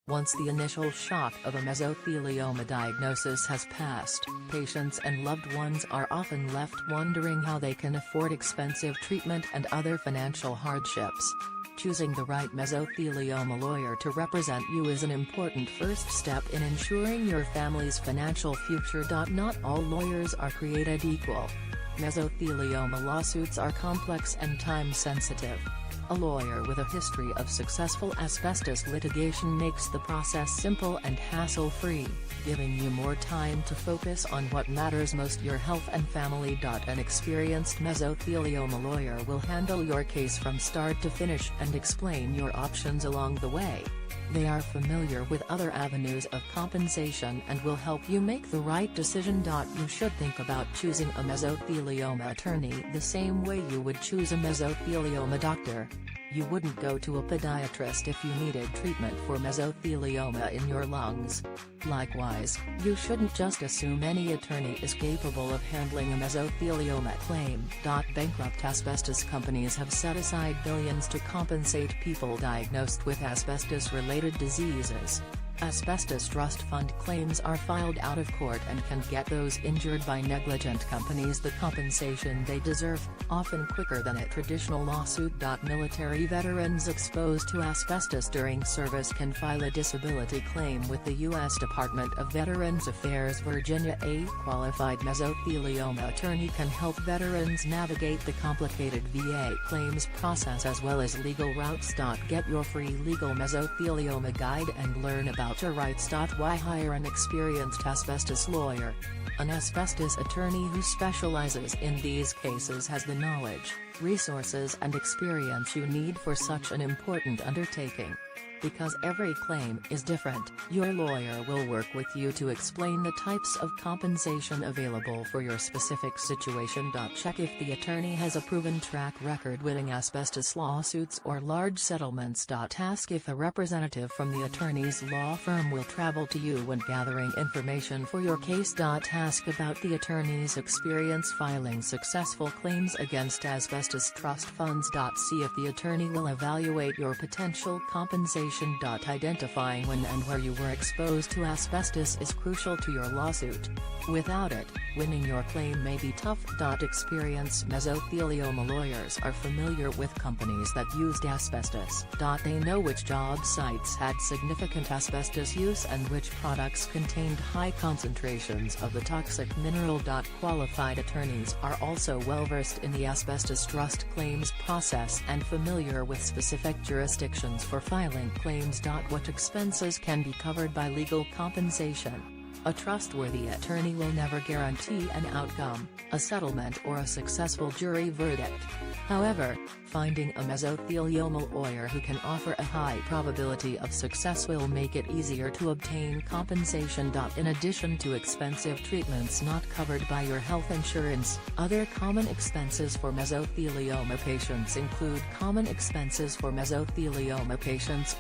Once the initial shock of a mesothelioma diagnosis has passed, patients and loved ones are often left wondering how they can afford expensive treatment and other financial hardships. Choosing the right mesothelioma lawyer to represent you is an important first step in ensuring your family's financial future. Not all lawyers are created equal. Mesothelioma lawsuits are complex and time-sensitive. A lawyer with a history of successful asbestos litigation makes the process simple and hassle-free, giving you more time to focus on what matters most: your health and family. An experienced mesothelioma lawyer will handle your case from start to finish and explain your options along the way. They are familiar with other avenues of compensation and will help you make the right decision. You should think about choosing a mesothelioma attorney the same way you would choose a mesothelioma doctor. You wouldn't go to a podiatrist if you needed treatment for mesothelioma in your lungs. Likewise, you shouldn't just assume any attorney is capable of handling a mesothelioma claim. Bankrupt asbestos companies have set aside billions to compensate people diagnosed with asbestos-related diseases. Asbestos trust fund claims are filed out of court and can get those injured by negligent companies the compensation they deserve, often quicker than a traditional lawsuit. Military veterans exposed to asbestos during service can file a disability claim with the U.S. Department of Veterans Affairs. Virginia, a qualified mesothelioma attorney can help veterans navigate the complicated VA claims process as well as legal routes. Get your free legal mesothelioma guide and learn about your rights. Why hire an experienced asbestos lawyer? An asbestos attorney who specializes in these cases has the knowledge, resources and experience you need for such an important undertaking. Because every claim is different, your lawyer will work with you to explain the types of compensation available for your specific situation. Check if the attorney has a proven track record winning asbestos lawsuits or large settlements. Ask if a representative from the attorney's law firm will travel to you when gathering information for your case. Ask about the attorney's experience filing successful claims against asbestos trust funds. See if the attorney will evaluate your potential compensation. Identifying when and where you were exposed to asbestos is crucial to your lawsuit. Without it, winning your claim may be tough. Experienced mesothelioma lawyers are familiar with companies that used asbestos. They know which job sites had significant asbestos use and which products contained high concentrations of the toxic mineral. Qualified attorneys are also well versed in the asbestos trust claims process and familiar with specific jurisdictions for filing claims. What expenses can be covered by legal compensation? A trustworthy attorney will never guarantee an outcome, a settlement or a successful jury verdict. However, finding a mesothelioma lawyer who can offer a high probability of success will make it easier to obtain compensation. In addition to expensive treatments not covered by your health insurance, other common expenses for mesothelioma patients include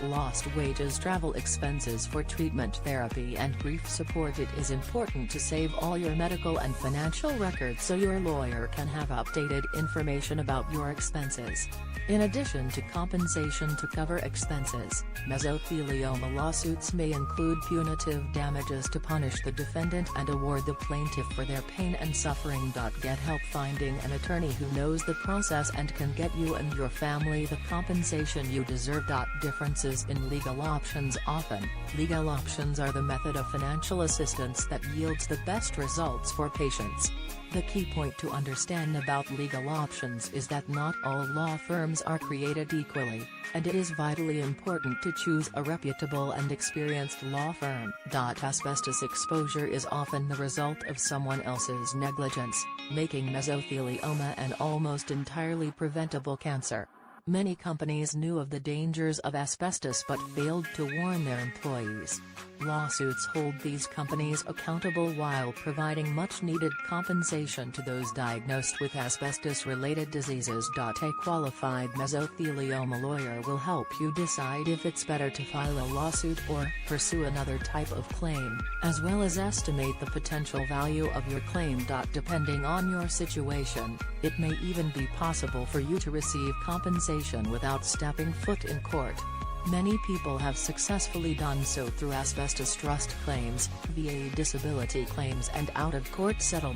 lost wages, travel expenses for treatment, therapy and grief support. It is important to save all your medical and financial records so your lawyer can have updated information about your expenses. In addition to compensation to cover expenses, mesothelioma lawsuits may include punitive damages to punish the defendant and award the plaintiff for their pain and suffering. Get help finding an attorney who knows the process and can get you and your family the compensation you deserve. Differences in legal options. Often, legal options are the method of financial assistance that yields the best results for patients. The key point to understand about legal options is that not all law firms are created equally, and it is vitally important to choose a reputable and experienced law firm. Asbestos exposure is often the result of someone else's negligence, making mesothelioma an almost entirely preventable cancer. Many companies knew of the dangers of asbestos but failed to warn their employees. Lawsuits hold these companies accountable while providing much-needed compensation to those diagnosed with asbestos-related diseases. A qualified mesothelioma lawyer will help you decide if it's better to file a lawsuit or pursue another type of claim, as well as estimate the potential value of your claim. Depending on your situation, it may even be possible for you to receive compensation without stepping foot in court. Many people have successfully done so through asbestos trust claims, VA disability claims and out-of-court settlements.